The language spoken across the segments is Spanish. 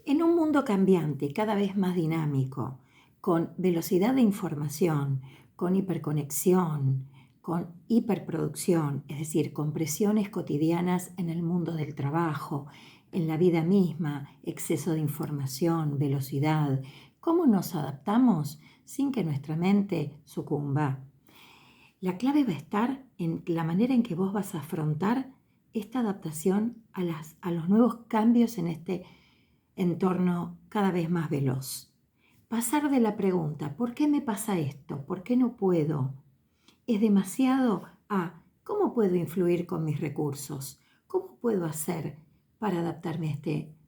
En un mundo cambiante, cada vez más dinámico, con velocidad de información, con hiperconexión, con hiperproducción, es decir, con presiones cotidianas en el mundo del trabajo, en la vida misma, exceso de información, velocidad, ¿cómo nos adaptamos sin que nuestra mente sucumba? La clave va a estar en la manera en que vos vas a afrontar esta adaptación a los nuevos cambios en este entorno cada vez más veloz. Pasar de la pregunta, ¿por qué me pasa esto? ¿Por qué no puedo? ¿Es demasiado? A, ¿cómo puedo influir con mis recursos? ¿Cómo puedo hacer para adaptarme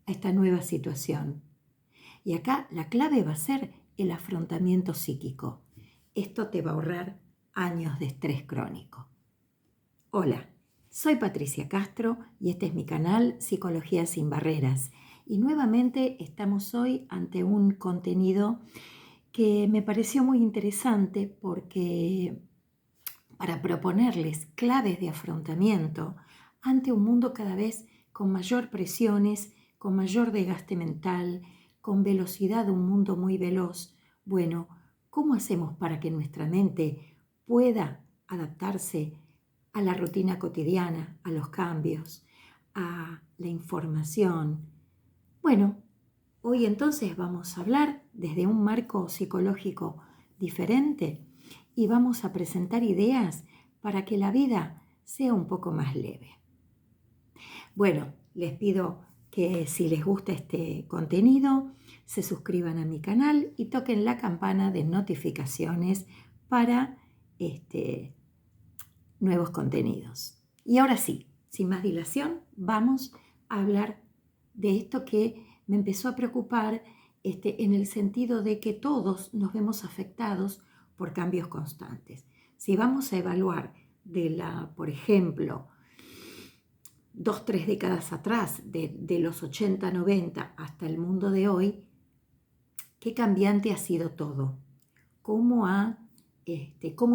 a esta nueva situación? Y acá la clave va a ser el afrontamiento psíquico. Esto te va a ahorrar años de estrés crónico. Hola, soy Patricia Castro y este es mi canal Psicología sin Barreras. Y nuevamente estamos hoy ante un contenido que me pareció muy interesante porque para proponerles claves de afrontamiento ante un mundo cada vez con mayor presiones, con mayor desgaste mental, con velocidad, un mundo muy veloz. Bueno, ¿cómo hacemos para que nuestra mente pueda adaptarse a la rutina cotidiana, a los cambios, a la información? Bueno, hoy entonces vamos a hablar desde un marco psicológico diferente y vamos a presentar ideas para que la vida sea un poco más leve. Bueno, les pido que si les gusta este contenido, se suscriban a mi canal y toquen la campana de notificaciones para nuevos contenidos. Y ahora sí, sin más dilación, vamos a hablar de esto que me empezó a preocupar en el sentido de que todos nos vemos afectados por cambios constantes. Si vamos a evaluar por ejemplo, 2-3 décadas atrás, de los 80, 90 hasta el mundo de hoy, qué cambiante ha sido todo, cómo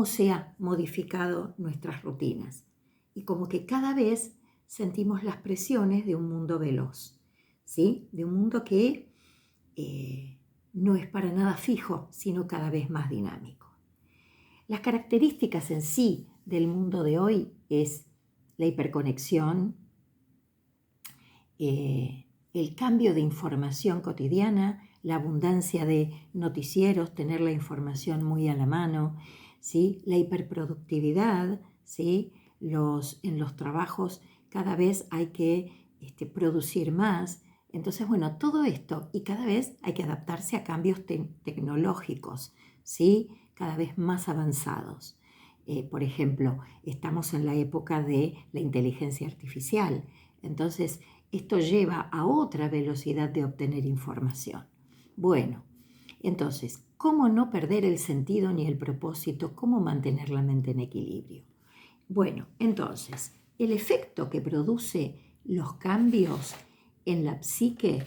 se han modificado nuestras rutinas y como que cada vez sentimos las presiones de un mundo veloz, ¿sí? De un mundo que no es para nada fijo, sino cada vez más dinámico. Las características en sí del mundo de hoy es la hiperconexión, el cambio de información cotidiana, la abundancia de noticieros, tener la información muy a la mano, ¿sí? La hiperproductividad, ¿sí? En los trabajos cada vez hay que producir más. Entonces, bueno, todo esto y cada vez hay que adaptarse a cambios tecnológicos, ¿sí? Cada vez más avanzados. Por ejemplo, estamos en la época de la inteligencia artificial. Entonces, esto lleva a otra velocidad de obtener información. Bueno, entonces, ¿cómo no perder el sentido ni el propósito? ¿Cómo mantener la mente en equilibrio? Bueno, entonces, el efecto que produce los cambios en la psique,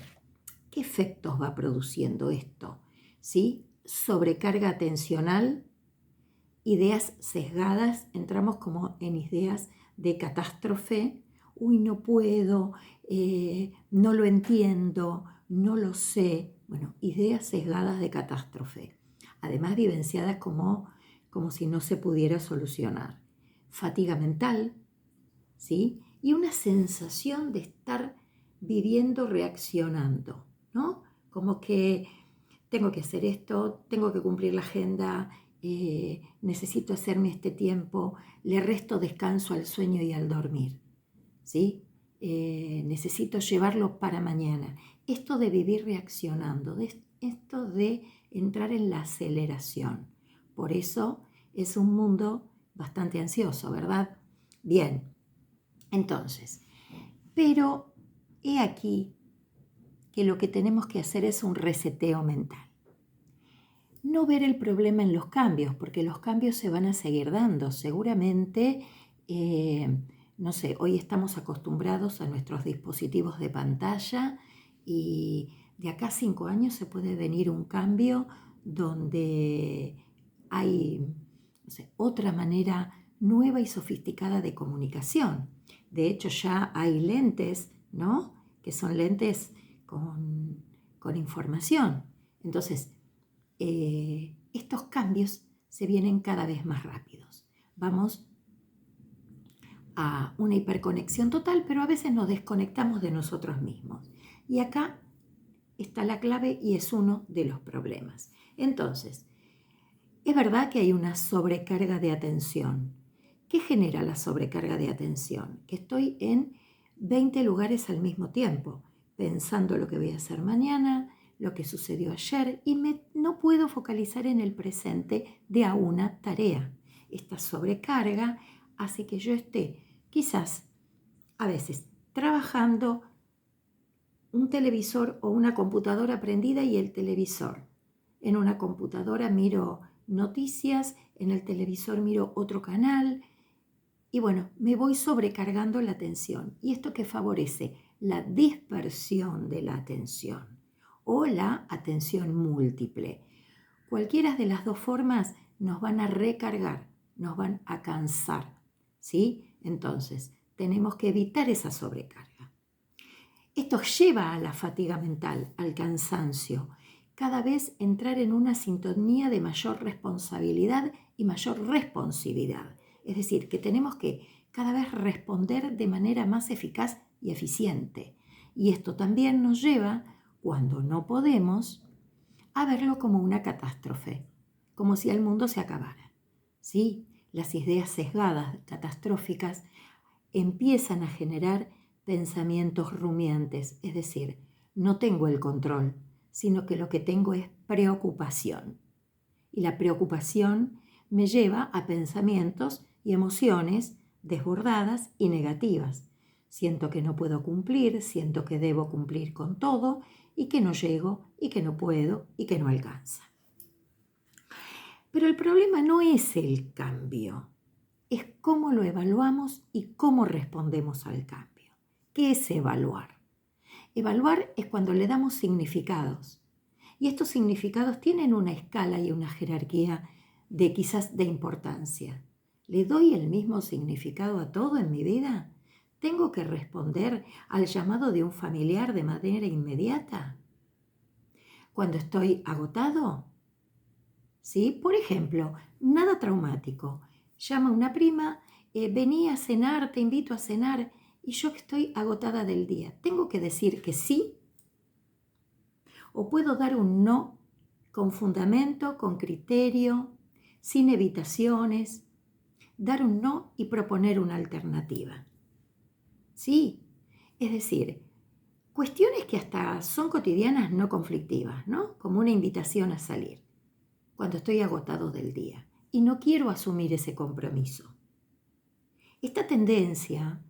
¿qué efectos va produciendo esto? ¿Sí? Sobrecarga atencional, ideas sesgadas, entramos como en ideas de catástrofe. Uy, no puedo, no lo entiendo, no lo sé. Bueno, ideas sesgadas de catástrofe, además vivenciadas como si no se pudiera solucionar. Fatiga mental, ¿sí? Y una sensación de estar viviendo reaccionando, ¿no? Como que tengo que hacer esto, tengo que cumplir la agenda, necesito hacerme este tiempo, le resto descanso al sueño y al dormir, ¿sí? Necesito llevarlo para mañana. Esto de vivir reaccionando, esto de entrar en la aceleración. Por eso es un mundo bastante ansioso, ¿verdad? Bien, entonces, pero he aquí que lo que tenemos que hacer es un reseteo mental. No ver el problema en los cambios, porque los cambios se van a seguir dando. Seguramente, no sé, hoy estamos acostumbrados a nuestros dispositivos de pantalla y de acá a 5 años se puede venir un cambio donde hay, no sé, otra manera nueva y sofisticada de comunicación. De hecho, ya hay lentes, ¿no? Que son lentes con información. Entonces, estos cambios se vienen cada vez más rápidos. Vamos a una hiperconexión total, pero a veces nos desconectamos de nosotros mismos. Y acá está la clave y es uno de los problemas. Entonces, es verdad que hay una sobrecarga de atención. ¿Qué genera la sobrecarga de atención? Que estoy en 20 lugares al mismo tiempo, pensando lo que voy a hacer mañana, lo que sucedió ayer, y no puedo focalizar en el presente de a una tarea. Esta sobrecarga hace que yo esté quizás a veces trabajando, un televisor o una computadora prendida y el televisor. En una computadora miro noticias, en el televisor miro otro canal y bueno, me voy sobrecargando la atención. ¿Y esto qué favorece? La dispersión de la atención o la atención múltiple. Cualquiera de las dos formas nos van a recargar, nos van a cansar, ¿sí? Entonces, tenemos que evitar esa sobrecarga. Esto lleva a la fatiga mental, al cansancio, cada vez entrar en una sintonía de mayor responsabilidad y mayor responsividad. Es decir, que tenemos que cada vez responder de manera más eficaz y eficiente. Y esto también nos lleva, cuando no podemos, a verlo como una catástrofe, como si el mundo se acabara. ¿Sí? Las ideas sesgadas, catastróficas, empiezan a generar pensamientos rumiantes, es decir, no tengo el control, sino que lo que tengo es preocupación. Y la preocupación me lleva a pensamientos y emociones desbordadas y negativas. Siento que no puedo cumplir, siento que debo cumplir con todo y que no llego y que no puedo y que no alcanza. Pero el problema no es el cambio, es cómo lo evaluamos y cómo respondemos al cambio. ¿Qué es evaluar? Evaluar es cuando le damos significados. Y estos significados tienen una escala y una jerarquía de quizás de importancia. ¿Le doy el mismo significado a todo en mi vida? ¿Tengo que responder al llamado de un familiar de manera inmediata? ¿Cuando estoy agotado? ¿Sí? Por ejemplo, nada traumático. Llama una prima, vení a cenar, te invito a cenar, y yo que estoy agotada del día. ¿Tengo que decir que sí? ¿O puedo dar un no con fundamento, con criterio, sin evitaciones? Dar un no y proponer una alternativa. ¿Sí? Es decir, cuestiones que hasta son cotidianas, no conflictivas, ¿no? Como una invitación a salir, cuando estoy agotado del día y no quiero asumir ese compromiso. Esta tendencia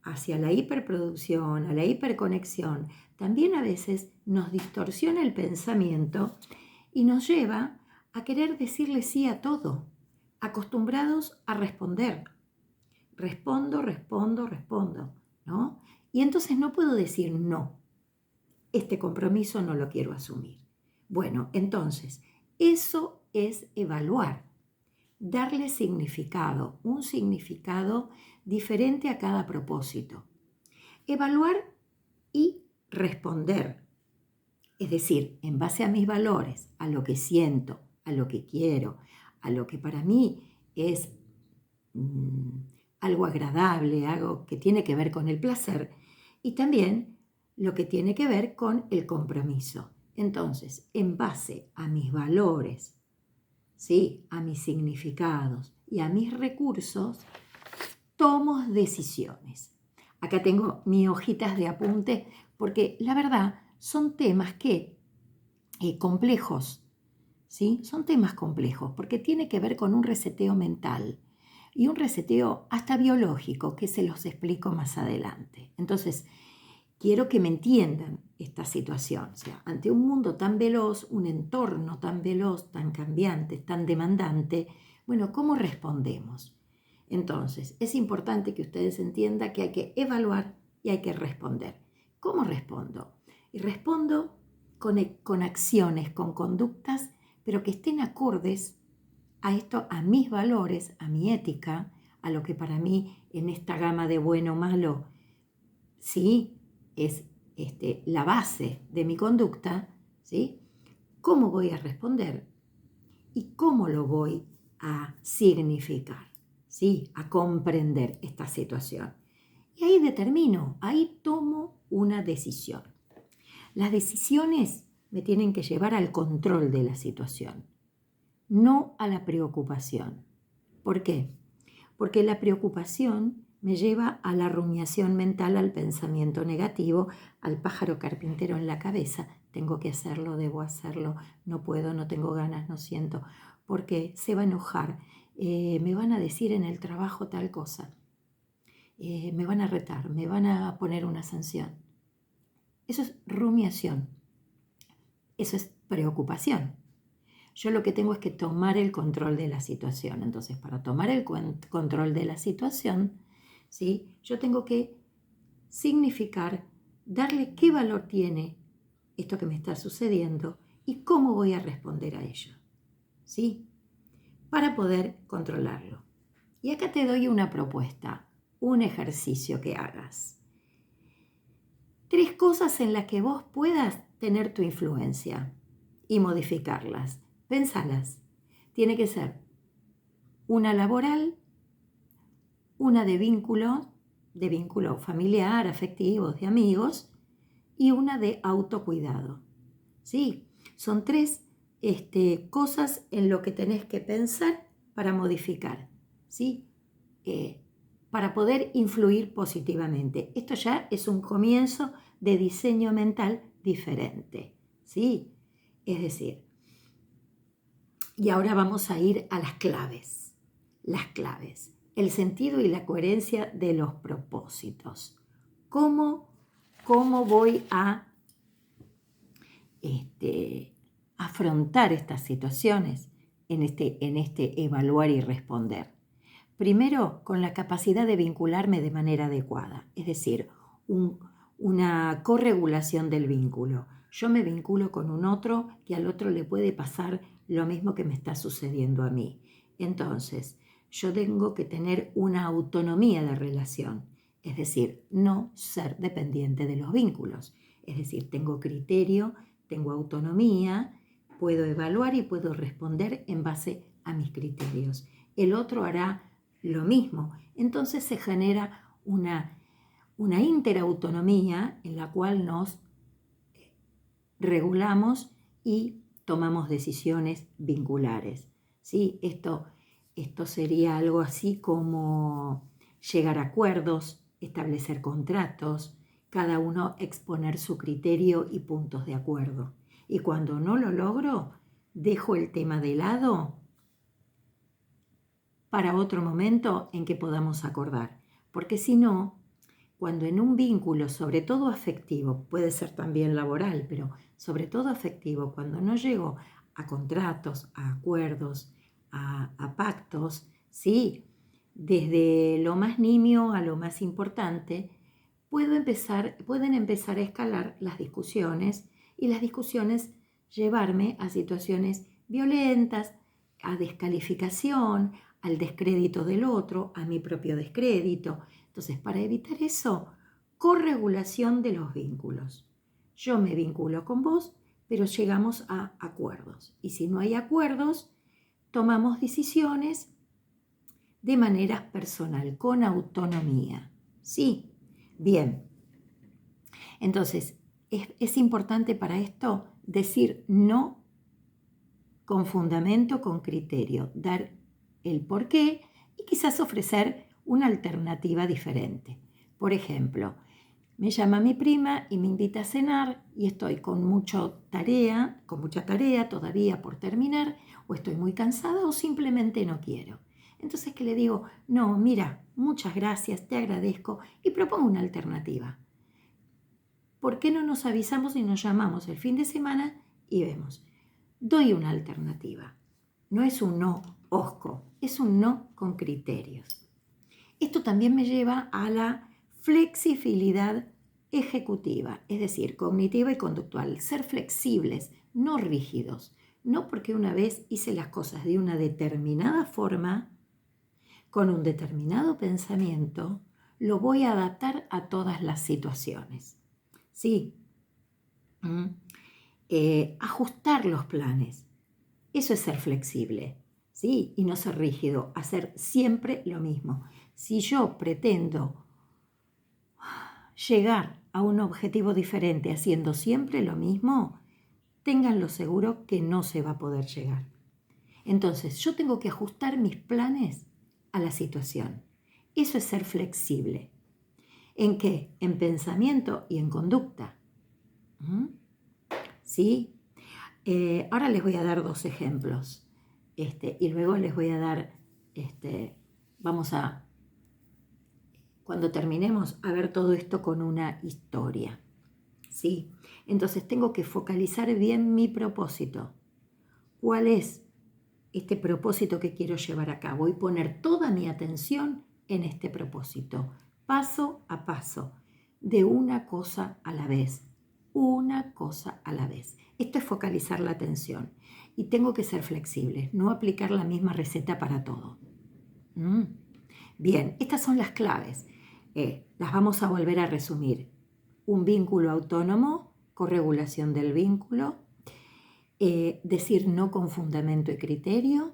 hacia la hiperproducción, a la hiperconexión, también a veces nos distorsiona el pensamiento y nos lleva a querer decirle sí a todo, acostumbrados a responder. Respondo, ¿no? Y entonces no puedo decir no, este compromiso no lo quiero asumir. Bueno, entonces, eso es evaluar, darle significado, un significado diferente a cada propósito. Evaluar y responder, es decir, en base a mis valores, a lo que siento, a lo que quiero, a lo que para mí es algo agradable, algo que tiene que ver con el placer y también lo que tiene que ver con el compromiso. Entonces, en base a mis valores, ¿sí? A mis significados y a mis recursos, tomo decisiones. Acá tengo mis hojitas de apunte porque la verdad son temas que complejos, ¿sí? Son temas complejos porque tiene que ver con un reseteo mental y un reseteo hasta biológico que se los explico más adelante. Entonces, quiero que me entiendan esta situación. O sea, ante un mundo tan veloz, un entorno tan veloz, tan cambiante, tan demandante, bueno, ¿cómo respondemos? Entonces, es importante que ustedes entiendan que hay que evaluar y hay que responder. ¿Cómo respondo? Y respondo con acciones, con conductas, pero que estén acordes a esto, a mis valores, a mi ética, a lo que para mí en esta gama de bueno o malo, sí, es la base de mi conducta, ¿sí? ¿Cómo voy a responder? ¿Y cómo lo voy a significar? ¿Sí? A comprender esta situación. Y ahí determino, ahí tomo una decisión. Las decisiones me tienen que llevar al control de la situación, no a la preocupación. ¿Por qué? Porque la preocupación me lleva a la rumiación mental, al pensamiento negativo, al pájaro carpintero en la cabeza. Tengo que hacerlo, debo hacerlo, no puedo, no tengo ganas, no siento. Porque se va a enojar, me van a decir en el trabajo tal cosa, me van a retar, me van a poner una sanción. Eso es rumiación, eso es preocupación. Yo lo que tengo es que tomar el control de la situación. Entonces, para tomar el control de la situación, ¿sí? Yo tengo que significar, darle qué valor tiene esto que me está sucediendo y cómo voy a responder a ello, ¿sí? Para poder controlarlo. Y acá te doy una propuesta, un ejercicio que hagas. 3 cosas en las que vos puedas tener tu influencia y modificarlas. Pensalas. Tiene que ser una laboral, una de vínculo familiar, afectivo, de amigos, y una de autocuidado. ¿Sí? Son 3 cosas en lo que tenés que pensar para modificar, ¿sí? Para poder influir positivamente. Esto ya es un comienzo de diseño mental diferente, ¿sí? Es decir, y ahora vamos a ir a las claves. Las claves. El sentido y la coherencia de los propósitos. ¿Cómo voy a afrontar estas situaciones en este evaluar y responder? Primero, con la capacidad de vincularme de manera adecuada, es decir, una corregulación del vínculo. Yo me vinculo con un otro que al otro le puede pasar lo mismo que me está sucediendo a mí. Entonces, yo tengo que tener una autonomía de relación, es decir, no ser dependiente de los vínculos. Es decir, tengo criterio, tengo autonomía, puedo evaluar y puedo responder en base a mis criterios. El otro hará lo mismo. Entonces se genera una interautonomía en la cual nos regulamos y tomamos decisiones vinculares. ¿Sí? Esto sería algo así como llegar a acuerdos, establecer contratos, cada uno exponer su criterio y puntos de acuerdo. Y cuando no lo logro, dejo el tema de lado para otro momento en que podamos acordar. Porque si no, cuando en un vínculo, sobre todo afectivo, puede ser también laboral, pero sobre todo afectivo, cuando no llego a contratos, a acuerdos, a pactos, ¿sí? Desde lo más nimio a lo más importante, pueden empezar a escalar las discusiones y las discusiones llevarme a situaciones violentas, a descalificación, al descrédito del otro, a mi propio descrédito. Entonces, para evitar eso, corregulación de los vínculos. Yo me vinculo con vos, pero llegamos a acuerdos. Y si no hay acuerdos, tomamos decisiones de manera personal, con autonomía. ¿Sí? Bien. Entonces, es importante para esto decir no con fundamento, con criterio, dar el porqué y quizás ofrecer una alternativa diferente. Por ejemplo, me llama mi prima y me invita a cenar y estoy con mucha tarea todavía por terminar, o estoy muy cansada o simplemente no quiero. Entonces, ¿qué le digo? No, mira, muchas gracias, te agradezco y propongo una alternativa. ¿Por qué no nos avisamos y nos llamamos el fin de semana y vemos? Doy una alternativa. No es un no hosco, es un no con criterios. Esto también me lleva a la flexibilidad ejecutiva, es decir, cognitiva y conductual. Ser flexibles, no rígidos. No porque una vez hice las cosas de una determinada forma, con un determinado pensamiento, lo voy a adaptar a todas las situaciones. ¿sí? Ajustar los planes. Eso es ser flexible, ¿sí? Y no ser rígido, hacer siempre lo mismo. Si yo pretendo llegar a un objetivo diferente haciendo siempre lo mismo, ténganlo seguro que no se va a poder llegar. Entonces, yo tengo que ajustar mis planes a la situación. Eso es ser flexible. ¿En qué? En pensamiento y en conducta. ¿Sí? Ahora les voy a dar 2 ejemplos. Y luego les voy a dar, vamos a, cuando terminemos, a ver todo esto con una historia. ¿Sí? Entonces tengo que focalizar bien mi propósito. ¿Cuál es este propósito que quiero llevar a cabo? Y poner toda mi atención en este propósito, paso a paso, de una cosa a la vez. Una cosa a la vez. Esto es focalizar la atención. Y tengo que ser flexible, no aplicar la misma receta para todo. Bien, estas son las claves. Las vamos a volver a resumir. Un vínculo autónomo, corregulación del vínculo, decir no con fundamento y criterio,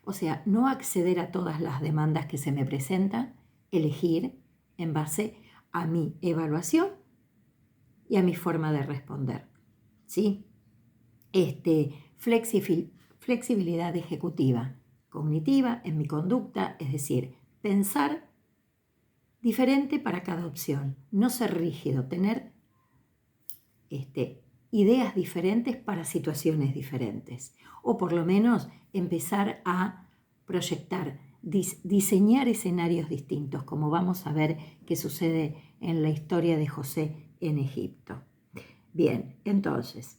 o sea, no acceder a todas las demandas que se me presentan, elegir en base a mi evaluación y a mi forma de responder. ¿Sí? Flexibilidad ejecutiva, cognitiva en mi conducta, es decir, pensar diferente para cada opción, no ser rígido, tener ideas diferentes para situaciones diferentes, o por lo menos empezar a proyectar, diseñar escenarios distintos, como vamos a ver que sucede en la historia de José en Egipto. Bien, entonces,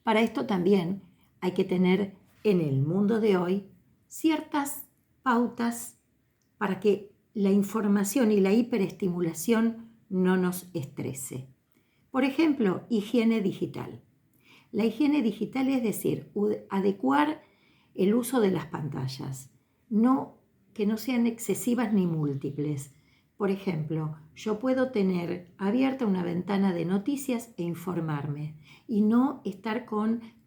para esto también hay que tener en el mundo de hoy ciertas pautas para que la información y la hiperestimulación no nos estrese. Por ejemplo, higiene digital. La higiene digital es decir, adecuar el uso de las pantallas, que no sean excesivas ni múltiples. Por ejemplo, yo puedo tener abierta una ventana de noticias e informarme y no estar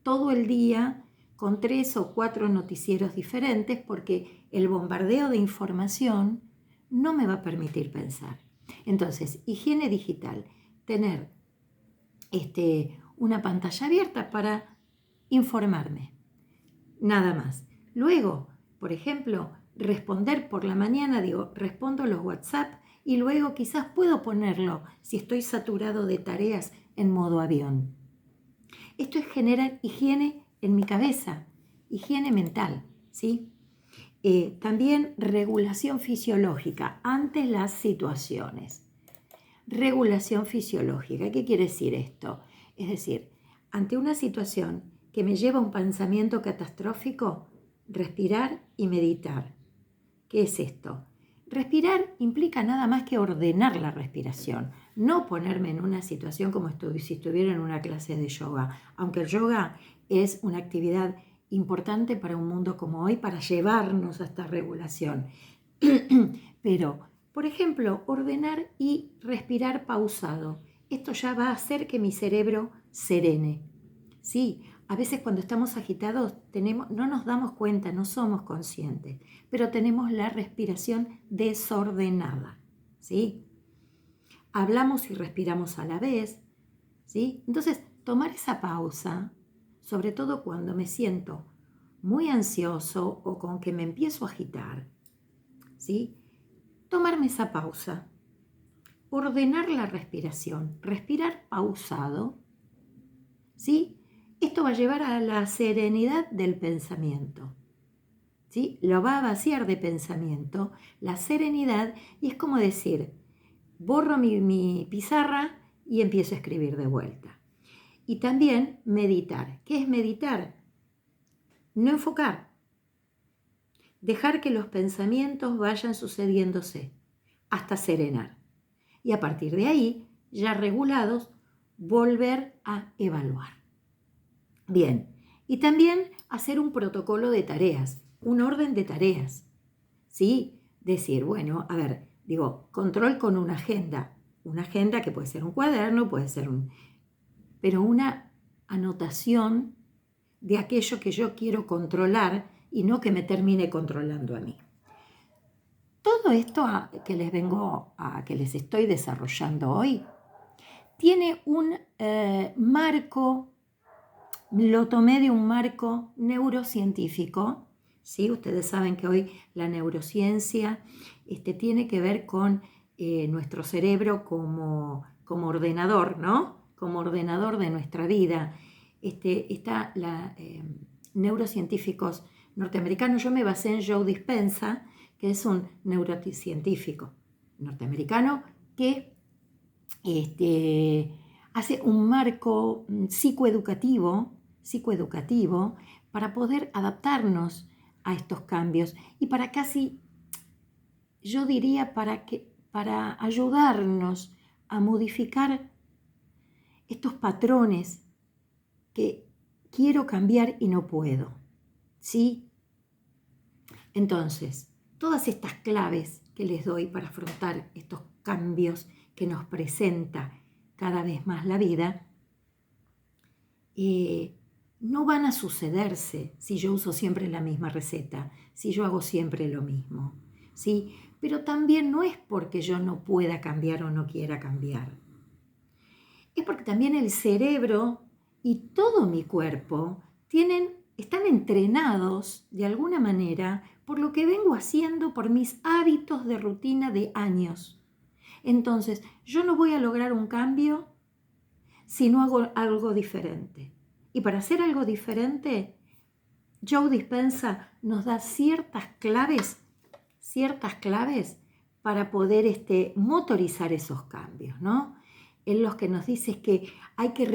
todo el día con 3 o 4 noticieros diferentes porque el bombardeo de información no me va a permitir pensar. Entonces, higiene digital, tener una pantalla abierta para informarme, nada más. Luego, por ejemplo, responder por la mañana, respondo los WhatsApp y luego quizás puedo ponerlo, si estoy saturado de tareas, en modo avión. Esto es generar higiene en mi cabeza, higiene mental, ¿sí? También regulación fisiológica ante las situaciones. Regulación fisiológica, ¿qué quiere decir esto? Es decir, ante una situación que me lleva a un pensamiento catastrófico, respirar y meditar. ¿Qué es esto? Respirar implica nada más que ordenar la respiración, no ponerme en una situación como si estuviera en una clase de yoga, aunque el yoga es una actividad importante para un mundo como hoy para llevarnos a esta regulación. Pero, por ejemplo, ordenar y respirar pausado. Esto ya va a hacer que mi cerebro serene. Sí, a veces cuando estamos agitados no nos damos cuenta, no somos conscientes, pero tenemos la respiración desordenada, ¿sí? Hablamos y respiramos a la vez, ¿sí? Entonces, tomar esa pausa, sobre todo cuando me siento muy ansioso o con que me empiezo a agitar, ¿sí? Tomarme esa pausa, ordenar la respiración, respirar pausado, ¿sí? Esto va a llevar a la serenidad del pensamiento, ¿sí? Lo va a vaciar de pensamiento, la serenidad, y es como decir, borro mi pizarra y empiezo a escribir de vuelta. Y también meditar. ¿Qué es meditar? No enfocar. Dejar que los pensamientos vayan sucediéndose hasta serenar. Y a partir de ahí, ya regulados, volver a evaluar. Bien, y también hacer un protocolo de tareas, un orden de tareas. ¿Sí? Decir, bueno, a ver, control con una agenda. una agenda que puede ser un cuaderno, puede ser pero una anotación de aquello que yo quiero controlar y no que me termine controlando a mí. Todo esto que les estoy desarrollando hoy tiene un marco, lo tomé de un marco neurocientífico, ¿sí? Ustedes saben que hoy la neurociencia tiene que ver con nuestro cerebro como ordenador, ¿no? Como ordenador de nuestra vida. Neurocientíficos norteamericanos, yo me basé en Joe Dispenza, que es un neurocientífico norteamericano que hace un marco psicoeducativo para poder adaptarnos a estos cambios y para casi, yo diría, para ayudarnos a modificar estos patrones que quiero cambiar y no puedo, ¿sí? Entonces, todas estas claves que les doy para afrontar estos cambios que nos presenta cada vez más la vida, no van a sucederse si yo uso siempre la misma receta, si yo hago siempre lo mismo, ¿sí? Pero también no es porque yo no pueda cambiar o no quiera cambiar. Es porque también el cerebro y todo mi cuerpo están entrenados de alguna manera por lo que vengo haciendo, por mis hábitos de rutina de años. Entonces, yo no voy a lograr un cambio si no hago algo diferente. Y para hacer algo diferente, Joe Dispenza nos da ciertas claves para poder motorizar esos cambios, ¿no? En los que nos dice que hay que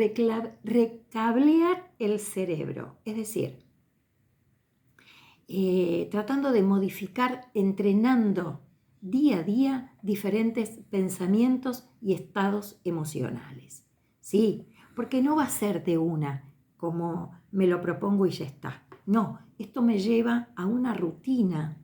recablear el cerebro, es decir, tratando de modificar, entrenando día a día diferentes pensamientos y estados emocionales. Sí, porque no va a ser de una, como me lo propongo y ya está. No, esto me lleva a una rutina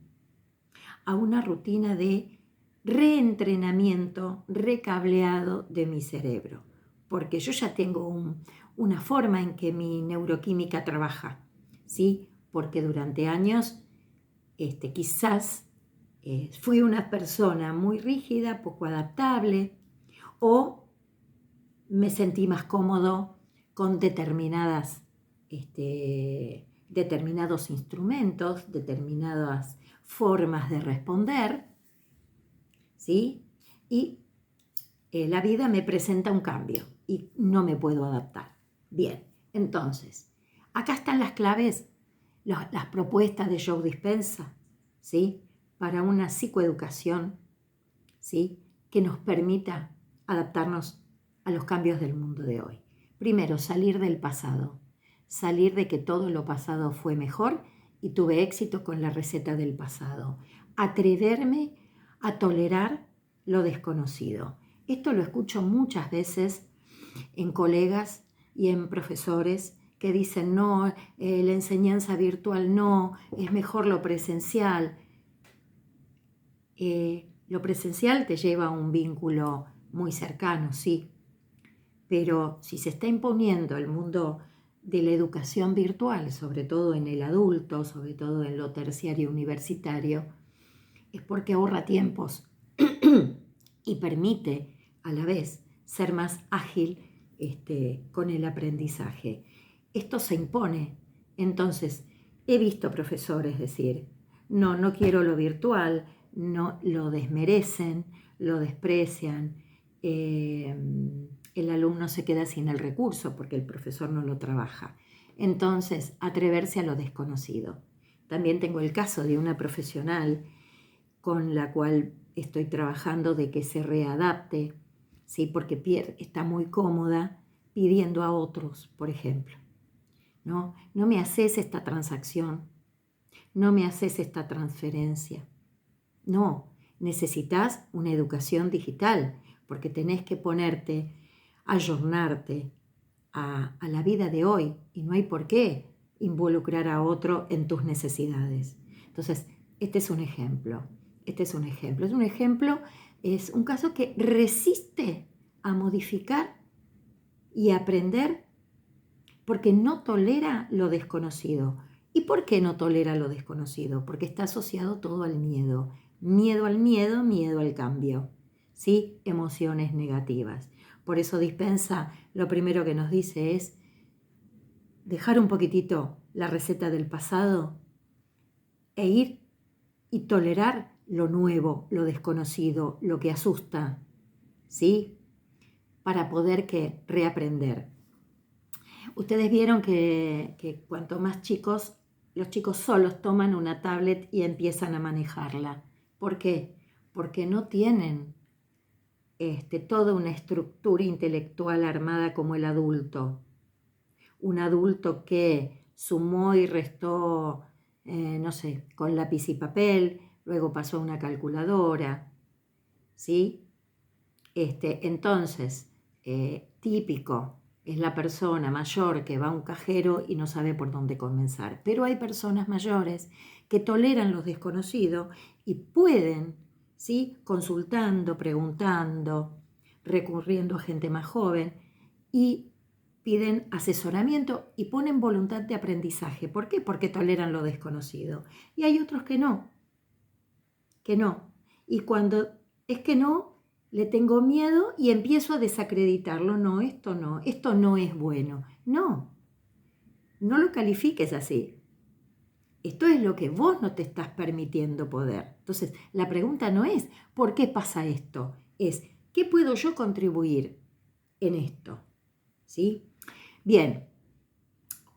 de reentrenamiento, recableado de mi cerebro, porque yo ya tengo una forma en que mi neuroquímica trabaja, ¿sí? Porque durante años quizás fui una persona muy rígida, poco adaptable, o me sentí más cómodo con determinados instrumentos, determinadas formas de responder, ¿sí? Y la vida me presenta un cambio y no me puedo adaptar. Bien, entonces, acá están las claves, las propuestas de Joe Dispenza, ¿sí? Para una psicoeducación, ¿sí? Que nos permita adaptarnos a los cambios del mundo de hoy. Primero, salir del pasado, salir de que todo lo pasado fue mejor y tuve éxito con la receta del pasado. Atreverme a tolerar lo desconocido. Esto lo escucho muchas veces en colegas y en profesores que dicen no, la enseñanza virtual no, es mejor lo presencial. Lo presencial te lleva a un vínculo muy cercano, sí, pero si se está imponiendo el mundo de la educación virtual, sobre todo en el adulto, sobre todo en lo terciario universitario, es porque ahorra tiempos y permite a la vez ser más ágil con el aprendizaje. Esto se impone. Entonces, he visto profesores decir, no quiero lo virtual, no lo desmerecen, lo desprecian, el alumno se queda sin el recurso porque el profesor no lo trabaja. Entonces, atreverse a lo desconocido. También tengo el caso de una profesional con la cual estoy trabajando de que se readapte, ¿sí? Porque está muy cómoda pidiendo a otros, por ejemplo. No me haces esta transacción, no me haces esta transferencia. No, necesitas una educación digital porque tenés que ponerte, ayornarte a la vida de hoy y no hay por qué involucrar a otro en tus necesidades. Entonces, este es un ejemplo. Es un ejemplo Es un caso que resiste a modificar y aprender porque no tolera lo desconocido. ¿Y por qué no tolera lo desconocido? Porque está asociado todo al miedo. Miedo al miedo, miedo al cambio. ¿Sí? Emociones negativas. Por eso Dispensa lo primero que nos dice es dejar un poquitito la receta del pasado e ir y tolerar lo nuevo, lo desconocido, lo que asusta, ¿sí? Para poder reaprender. Ustedes vieron que cuanto más chicos, los chicos solos toman una tablet y empiezan a manejarla. ¿Por qué? Porque no tienen toda una estructura intelectual armada como el adulto. Un adulto que sumó y restó, no sé, con lápiz y papel, luego pasó a una calculadora, ¿sí? Entonces, típico es la persona mayor que va a un cajero y no sabe por dónde comenzar. Pero hay personas mayores que toleran lo desconocido y pueden, ¿sí? Consultando, preguntando, recurriendo a gente más joven y piden asesoramiento y ponen voluntad de aprendizaje. ¿Por qué? Porque toleran lo desconocido. Y hay otros que no. Y cuando es que no, le tengo miedo y empiezo a desacreditarlo. No, esto no es bueno. No, no lo califiques así. Esto es lo que vos no te estás permitiendo poder. Entonces, la pregunta no es ¿por qué pasa esto? Es ¿qué puedo yo contribuir en esto? ¿Sí? Bien,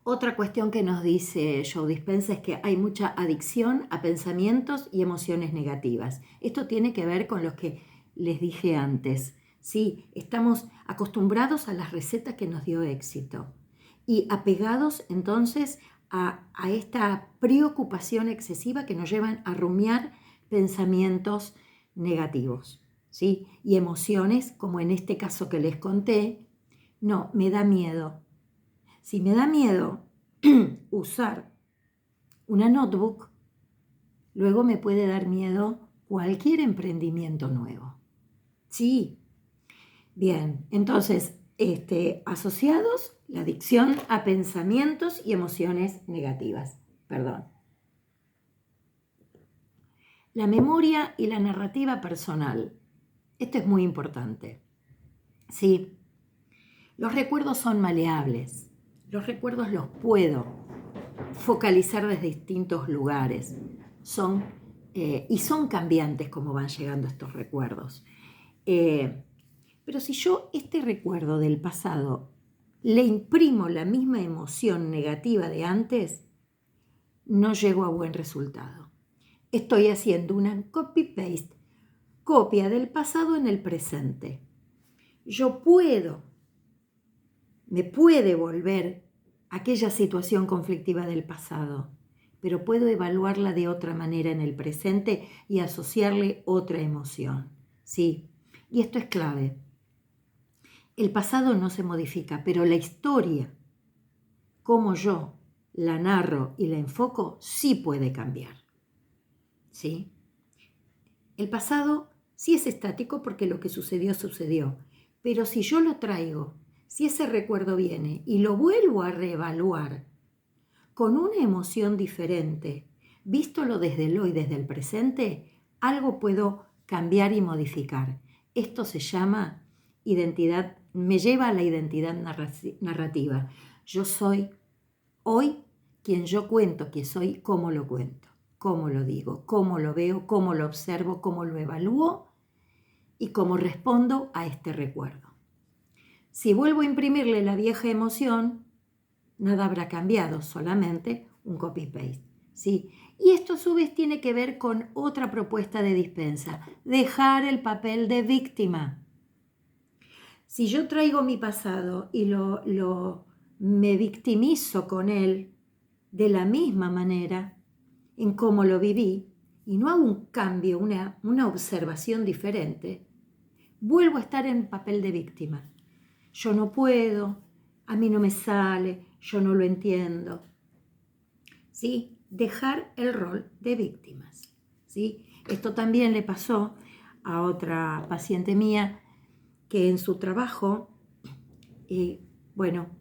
otra cuestión que nos dice Joe Dispenza es que hay mucha adicción a pensamientos y emociones negativas. Esto tiene que ver con lo que les dije antes. Sí, estamos acostumbrados a las recetas que nos dio éxito y apegados entonces a esta preocupación excesiva que nos llevan a rumiar pensamientos negativos, ¿sí? Y emociones, como en este caso que les conté, no, me da miedo. Si me da miedo usar una notebook, luego me puede dar miedo cualquier emprendimiento nuevo. Sí, bien, entonces, asociados, la adicción a pensamientos y emociones negativas. Perdón. La memoria y la narrativa personal. Esto es muy importante. Sí, los recuerdos son maleables. Los recuerdos los puedo focalizar desde distintos lugares. Son cambiantes como van llegando estos recuerdos. Pero si yo este recuerdo del pasado le imprimo la misma emoción negativa de antes, no llego a buen resultado. Estoy haciendo una copy-paste, copia del pasado en el presente. Me puede volver aquella situación conflictiva del pasado, pero puedo evaluarla de otra manera en el presente y asociarle otra emoción. Sí, y esto es clave. El pasado no se modifica, pero la historia, como yo la narro y la enfoco, sí puede cambiar. ¿Sí? El pasado sí es estático porque lo que sucedió, sucedió. Pero si yo lo traigo, si ese recuerdo viene y lo vuelvo a reevaluar con una emoción diferente, vístolo desde el hoy, desde el presente, algo puedo cambiar y modificar. Esto se llama identidad, me lleva a la identidad narrativa. Yo soy hoy quien yo cuento que soy, cómo lo cuento, cómo lo digo, cómo lo veo, cómo lo observo, cómo lo evalúo y cómo respondo a este recuerdo. Si vuelvo a imprimirle la vieja emoción, nada habrá cambiado, solamente un copy-paste. ¿Sí? Y esto a su vez tiene que ver con otra propuesta de Dispensa, dejar el papel de víctima. Si yo traigo mi pasado y me victimizo con él de la misma manera en cómo lo viví y no hago un cambio, una observación diferente, vuelvo a estar en papel de víctima. Yo no puedo, a mí no me sale, yo no lo entiendo. ¿Sí? Dejar el rol de víctimas. ¿Sí? Esto también le pasó a otra paciente mía que en su trabajo,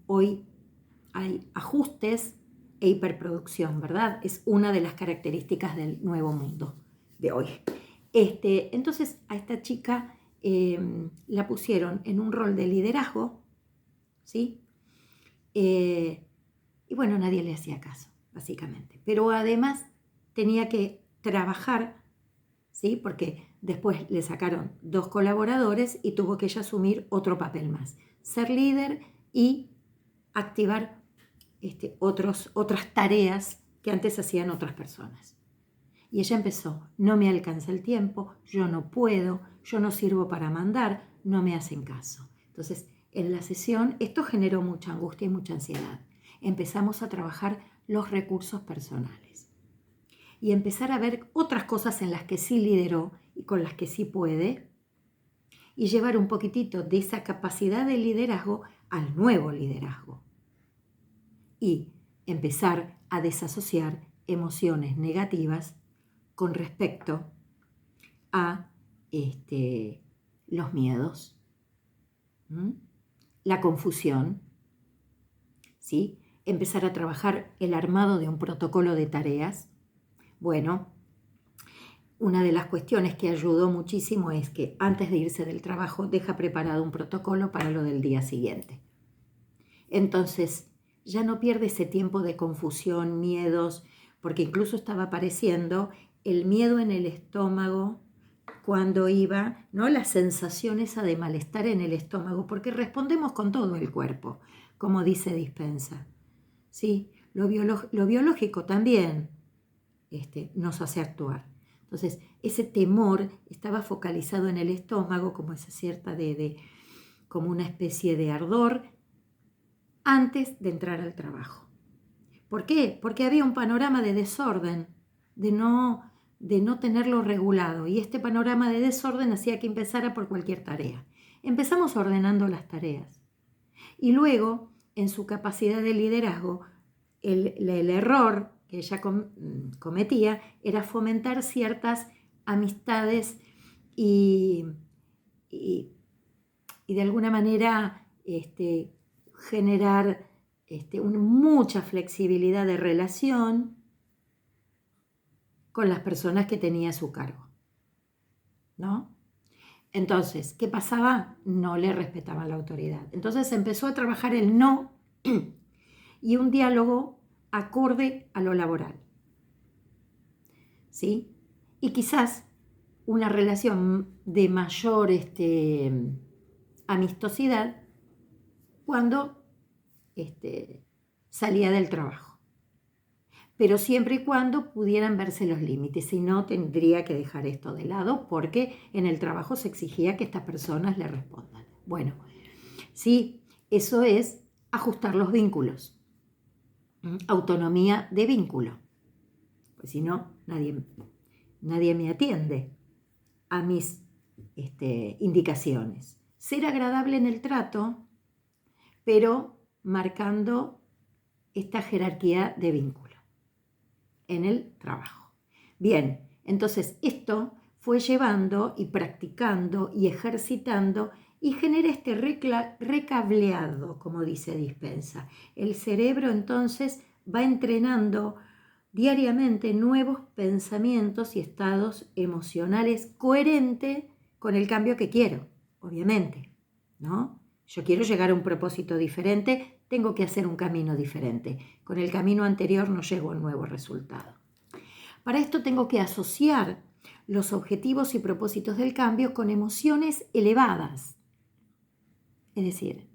hoy hay ajustes e hiperproducción, ¿verdad? Es una de las características del nuevo mundo de hoy. Entonces a esta chica la pusieron en un rol de liderazgo, ¿sí? Y bueno, nadie le hacía caso, básicamente. Pero además tenía que trabajar, ¿sí? Porque después le sacaron 2 colaboradores y tuvo que ella asumir otro papel más. Ser líder y activar otras tareas que antes hacían otras personas. Y ella empezó, no me alcanza el tiempo, yo no puedo, yo no sirvo para mandar, no me hacen caso. Entonces, en la sesión esto generó mucha angustia y mucha ansiedad. Empezamos a trabajar los recursos personales y empezar a ver otras cosas en las que sí lideró y con las que sí puede, y llevar un poquitito de esa capacidad de liderazgo al nuevo liderazgo. Y empezar a desasociar emociones negativas con respecto a los miedos, la confusión, ¿sí? Empezar a trabajar el armado de un protocolo de tareas. Bueno, una de las cuestiones que ayudó muchísimo es que antes de irse del trabajo deja preparado un protocolo para lo del día siguiente. Entonces, ya no pierde ese tiempo de confusión, miedos, porque incluso estaba apareciendo el miedo en el estómago cuando iba, ¿no? La sensación esa de malestar en el estómago, porque respondemos con todo el cuerpo, como dice Dispensa. ¿Sí? Lo biológico también nos hace actuar. Entonces, ese temor estaba focalizado en el estómago, como esa cierta como una especie de ardor antes de entrar al trabajo. ¿Por qué? Porque había un panorama de desorden, de no tenerlo regulado, y este panorama de desorden hacía que empezara por cualquier tarea. Empezamos ordenando las tareas y luego, en su capacidad de liderazgo, el error que ella cometía era fomentar ciertas amistades y de alguna manera generar mucha flexibilidad de relación con las personas que tenía a su cargo, ¿no? Entonces, ¿qué pasaba? No le respetaban la autoridad. Entonces empezó a trabajar el no y un diálogo acorde a lo laboral, ¿sí? Y quizás una relación de mayor amistosidad cuando salía del trabajo, pero siempre y cuando pudieran verse los límites. Si no, tendría que dejar esto de lado porque en el trabajo se exigía que estas personas le respondan. Bueno, sí, eso es ajustar los vínculos, autonomía de vínculo, pues si no, nadie me atiende a mis indicaciones. Ser agradable en el trato, pero marcando esta jerarquía de vínculo en el trabajo. Bien, entonces esto fue llevando y practicando y ejercitando y genera este recableado, como dice Dispensa. El cerebro entonces va entrenando diariamente nuevos pensamientos y estados emocionales coherentes con el cambio que quiero, obviamente, ¿no? Yo quiero llegar a un propósito diferente, tengo que hacer un camino diferente. Con el camino anterior no llego al nuevo resultado. Para esto tengo que asociar los objetivos y propósitos del cambio con emociones elevadas. Es decir,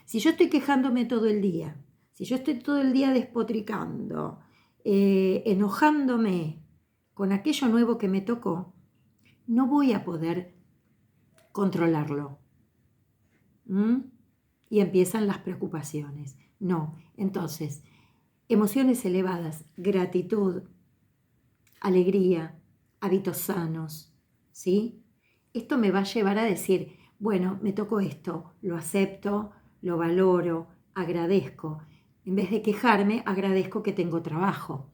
si yo estoy quejándome todo el día, si yo estoy todo el día despotricando, enojándome con aquello nuevo que me tocó, no voy a poder controlarlo. Y empiezan las preocupaciones. No, entonces, emociones elevadas, gratitud, alegría, hábitos sanos, ¿sí? Esto me va a llevar a decir, bueno, me tocó esto, lo acepto, lo valoro, agradezco. En vez de quejarme, agradezco que tengo trabajo,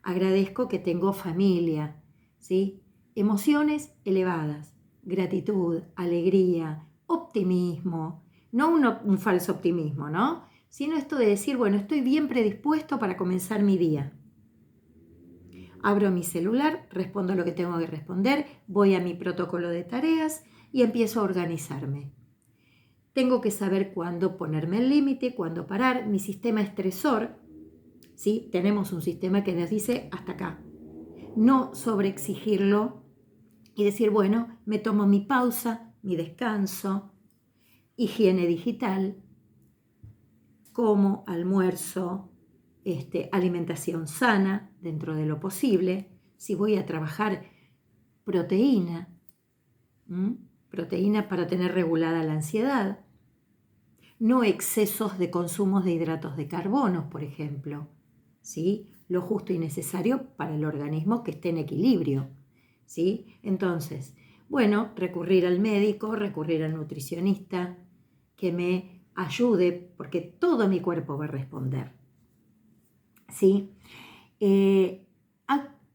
agradezco que tengo familia, ¿sí? Emociones elevadas. gratitud, alegría, optimismo, no un falso optimismo, ¿no? Sino esto de decir, bueno, estoy bien predispuesto para comenzar mi día. Abro mi celular, respondo lo que tengo que responder, voy a mi protocolo de tareas y empiezo a organizarme. Tengo que saber cuándo ponerme el límite, cuándo parar. Mi sistema estresor, ¿sí? Tenemos un sistema que nos dice hasta acá. No sobreexigirlo y decir, bueno, me tomo mi pausa, mi descanso, higiene digital, como, almuerzo, alimentación sana dentro de lo posible. Si voy a trabajar proteína, proteína para tener regulada la ansiedad, no excesos de consumos de hidratos de carbono, por ejemplo, ¿sí? Lo justo y necesario para el organismo que esté en equilibrio, ¿sí? Entonces, bueno, recurrir al médico, recurrir al nutricionista, que me ayude, porque todo mi cuerpo va a responder, ¿sí?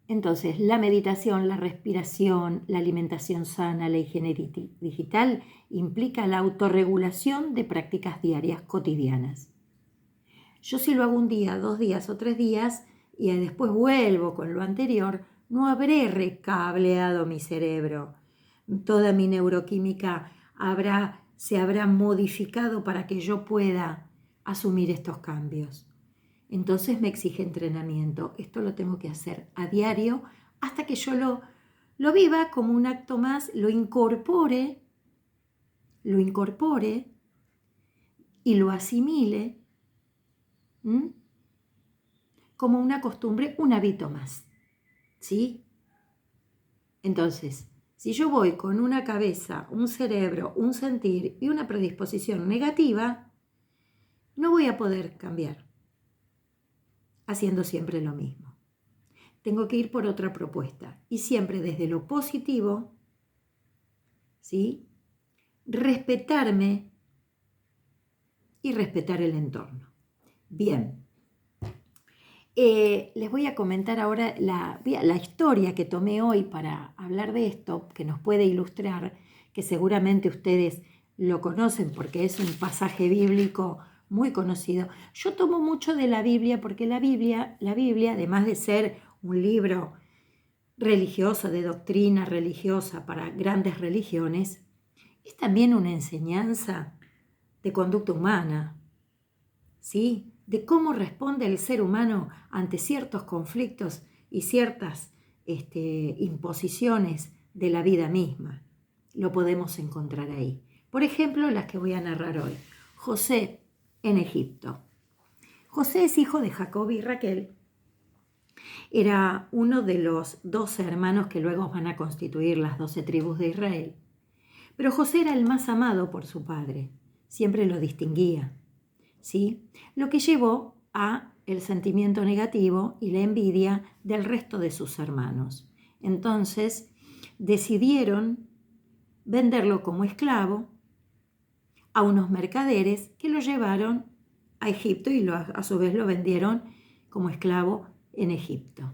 Entonces, la meditación, la respiración, la alimentación sana, la higiene digital implica la autorregulación de prácticas diarias cotidianas. Yo si lo hago un día, 2 días o 3 días y después vuelvo con lo anterior, no habré recableado mi cerebro. Toda mi neuroquímica se habrá modificado para que yo pueda asumir estos cambios. Entonces me exige entrenamiento. Esto lo tengo que hacer a diario hasta que yo lo viva como un acto más, lo incorpore y lo asimile como una costumbre, un hábito más. ¿Sí? Entonces, si yo voy con una cabeza, un cerebro, un sentir y una predisposición negativa, no voy a poder cambiar haciendo siempre lo mismo. Tengo que ir por otra propuesta y siempre desde lo positivo, ¿sí? Respetarme y respetar el entorno. Bien, les voy a comentar ahora la historia que tomé hoy para hablar de esto, que nos puede ilustrar, que seguramente ustedes lo conocen porque es un pasaje bíblico muy conocido. Yo tomo mucho de la Biblia porque la Biblia, además de ser un libro religioso, de doctrina religiosa para grandes religiones, es también una enseñanza de conducta humana, ¿sí? De cómo responde el ser humano ante ciertos conflictos y ciertas imposiciones de la vida misma. Lo podemos encontrar ahí. Por ejemplo, las que voy a narrar hoy. José en Egipto. José es hijo de Jacob y Raquel. Era uno de los 12 hermanos que luego van a constituir las 12 tribus de Israel. Pero José era el más amado por su padre. Siempre lo distinguía, ¿sí? Lo que llevó a el sentimiento negativo y la envidia del resto de sus hermanos. Entonces decidieron venderlo como esclavo a unos mercaderes que lo llevaron a Egipto y a su vez lo vendieron como esclavo en Egipto.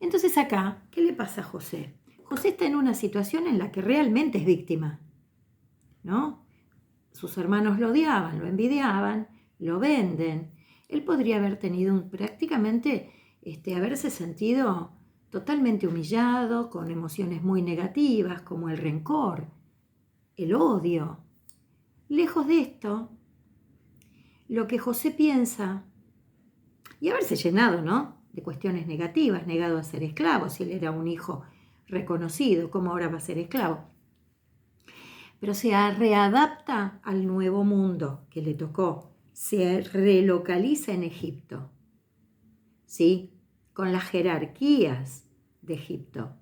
Entonces acá, ¿qué le pasa a José? José está en una situación en la que realmente es víctima, ¿no? Sus hermanos lo odiaban, lo envidiaban, lo venden. Él podría haber tenido prácticamente haberse sentido totalmente humillado, con emociones muy negativas como el rencor, el odio. Lejos de esto, lo que José piensa, y haberse llenado, ¿no?, de cuestiones negativas, negado a ser esclavo, si él era un hijo reconocido, ¿cómo ahora va a ser esclavo? Pero se readapta al nuevo mundo que le tocó, se relocaliza en Egipto, ¿sí?, con las jerarquías de Egipto.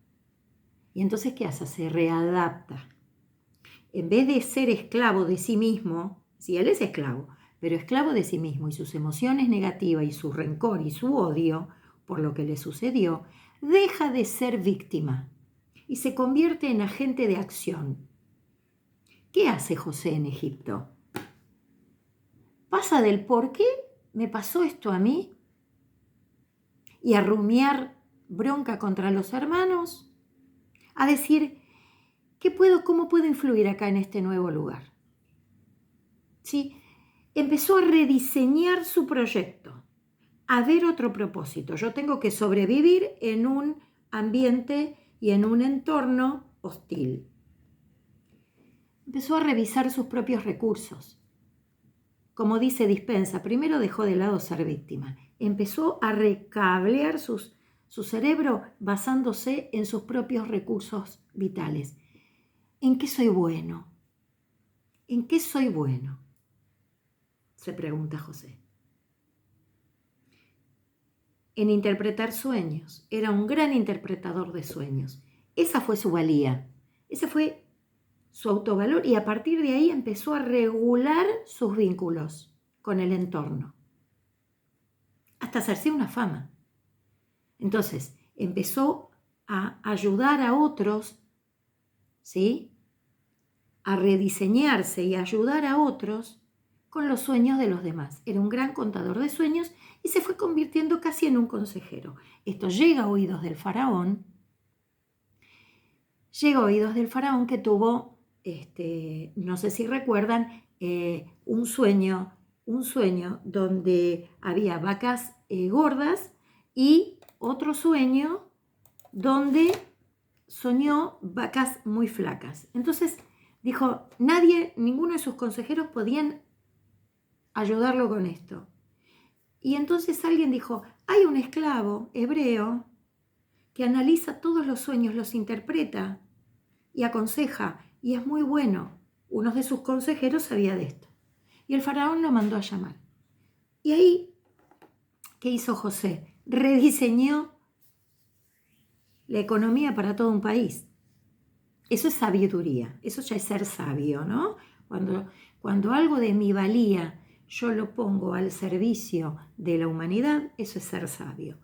Y entonces, ¿qué hace? Se readapta. En vez de ser esclavo de sí mismo, sí, él es esclavo, pero esclavo de sí mismo y sus emociones negativas y su rencor y su odio por lo que le sucedió, deja de ser víctima y se convierte en agente de acción. ¿Qué hace José en Egipto? Pasa del por qué me pasó esto a mí y a rumiar bronca contra los hermanos, a decir ¿Cómo puedo influir acá en este nuevo lugar? ¿Sí? Empezó a rediseñar su proyecto, a ver otro propósito. Yo tengo que sobrevivir en un ambiente y en un entorno hostil. Empezó a revisar sus propios recursos. Como dice Dispensa, primero dejó de lado ser víctima. Empezó a recablear su cerebro basándose en sus propios recursos vitales. ¿En qué soy bueno? ¿En qué soy bueno? Se pregunta José. En interpretar sueños. Era un gran interpretador de sueños. Esa fue su valía. Ese fue su autovalor y a partir de ahí empezó a regular sus vínculos con el entorno. Hasta hacerse una fama. Entonces, empezó a ayudar a otros, ¿sí? A rediseñarse y ayudar a otros con los sueños de los demás. Era un gran contador de sueños y se fue convirtiendo casi en un consejero. Esto llega a oídos del faraón. Llega a oídos del faraón que tuvo, no sé si recuerdan, un sueño donde había vacas gordas y otro sueño donde soñó vacas muy flacas. Entonces dijo, ninguno de sus consejeros podían ayudarlo con esto. Y entonces alguien dijo, hay un esclavo hebreo que analiza todos los sueños, los interpreta y aconseja, y es muy bueno. Uno de sus consejeros sabía de esto. Y el faraón lo mandó a llamar. Y ahí, ¿qué hizo José? Rediseñó la economía para todo un país. Eso es sabiduría, eso ya es ser sabio, ¿no? Cuando algo de mi valía yo lo pongo al servicio de la humanidad, eso es ser sabio.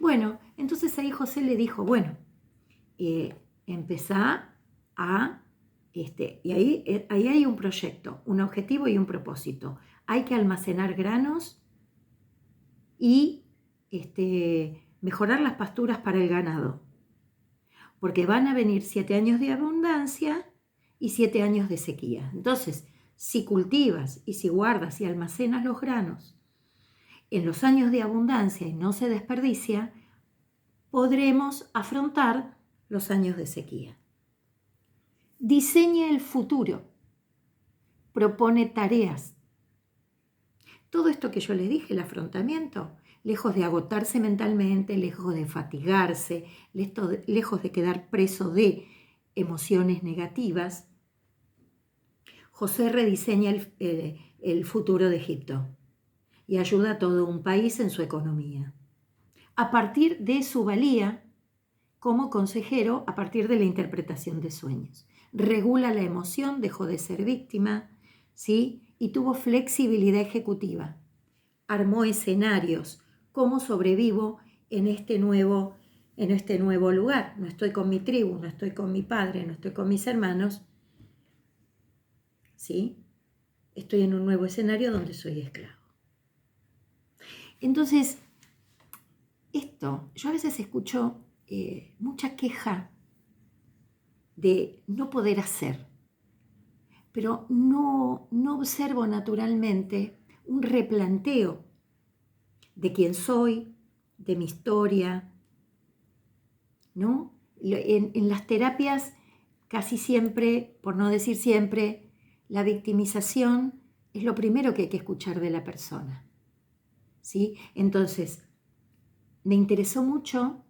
Bueno, entonces ahí José le dijo, bueno, empezá a, y ahí hay un proyecto, un objetivo y un propósito. Hay que almacenar granos y mejorar las pasturas para el ganado, porque van a venir 7 años de abundancia y 7 años de sequía. Entonces, si cultivas y si guardas y almacenas los granos en los años de abundancia y no se desperdicia, podremos afrontar los años de sequía. Diseña el futuro, propone tareas. Todo esto que yo les dije, el afrontamiento, lejos de agotarse mentalmente, lejos de fatigarse, lejos de quedar preso de emociones negativas, José rediseña el futuro de Egipto y ayuda a todo un país en su economía. A partir de su valía como consejero, a partir de la interpretación de sueños. Regula la emoción, dejó de ser víctima, ¿sí? Y tuvo flexibilidad ejecutiva. Armó escenarios. ¿Cómo sobrevivo en este nuevo lugar? No estoy con mi tribu, no estoy con mi padre, no estoy con mis hermanos. ¿Sí? Estoy en un nuevo escenario donde soy esclavo. Entonces, yo a veces escucho mucha queja de no poder hacer, pero no observo naturalmente un replanteo de quién soy, de mi historia, ¿no? En las terapias casi siempre, por no decir siempre, la victimización es lo primero que hay que escuchar de la persona, ¿sí? Entonces, me interesó mucho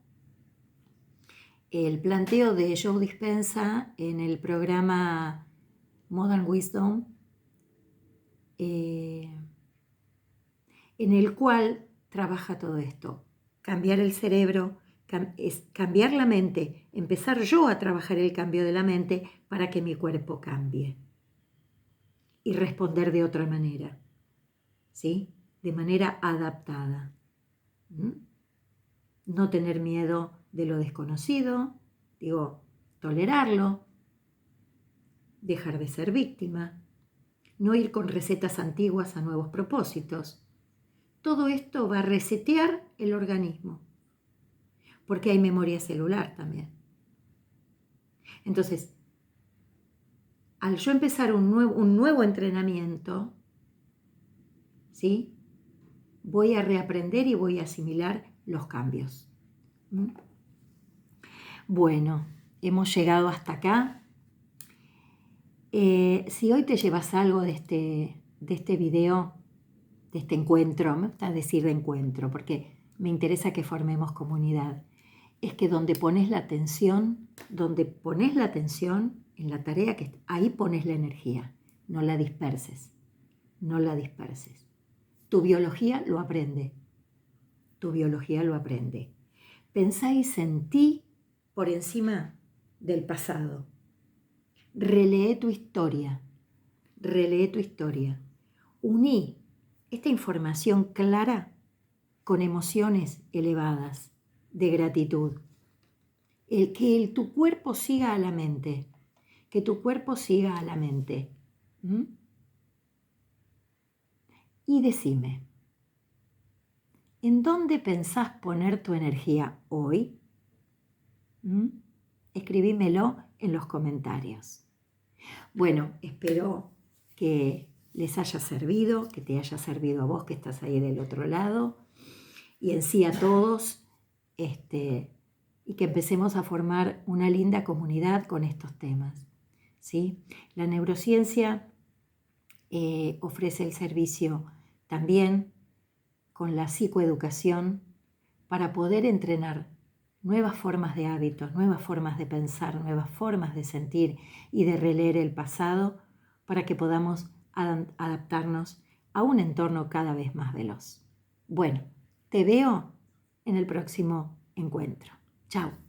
el planteo de Joe Dispenza en el programa Modern Wisdom, en el cual trabaja todo esto. Cambiar el cerebro, cambiar la mente, empezar yo a trabajar el cambio de la mente para que mi cuerpo cambie y responder de otra manera, ¿sí? De manera adaptada. No tener miedo de lo desconocido, tolerarlo, dejar de ser víctima, no ir con recetas antiguas a nuevos propósitos. Todo esto va a resetear el organismo, porque hay memoria celular también. Entonces, al yo empezar un nuevo entrenamiento, ¿sí? Voy a reaprender y voy a asimilar los cambios. ¿Mm? Bueno, hemos llegado hasta acá. Si hoy te llevas algo de este video, de este encuentro, me gusta decir de encuentro, porque me interesa que formemos comunidad, es que donde pones la atención en la tarea, ahí pones la energía, no la disperses, no la disperses. Tu biología lo aprende, Pensá y sentí por encima del pasado. Relee tu historia. Uní esta información clara con emociones elevadas de gratitud. Tu cuerpo siga a la mente. Que tu cuerpo siga a la mente. ¿Mm? Y decime, ¿en dónde pensás poner tu energía hoy? ¿Mm? Escribímelo en los comentarios. Bueno, espero que les haya servido, que te haya servido a vos que estás ahí del otro lado, y en sí a todos, y que empecemos a formar una linda comunidad con estos temas, ¿sí? La neurociencia ofrece el servicio también con la psicoeducación para poder entrenar nuevas formas de hábitos, nuevas formas de pensar, nuevas formas de sentir y de releer el pasado para que podamos adaptarnos a un entorno cada vez más veloz. Bueno, te veo en el próximo encuentro. Chao.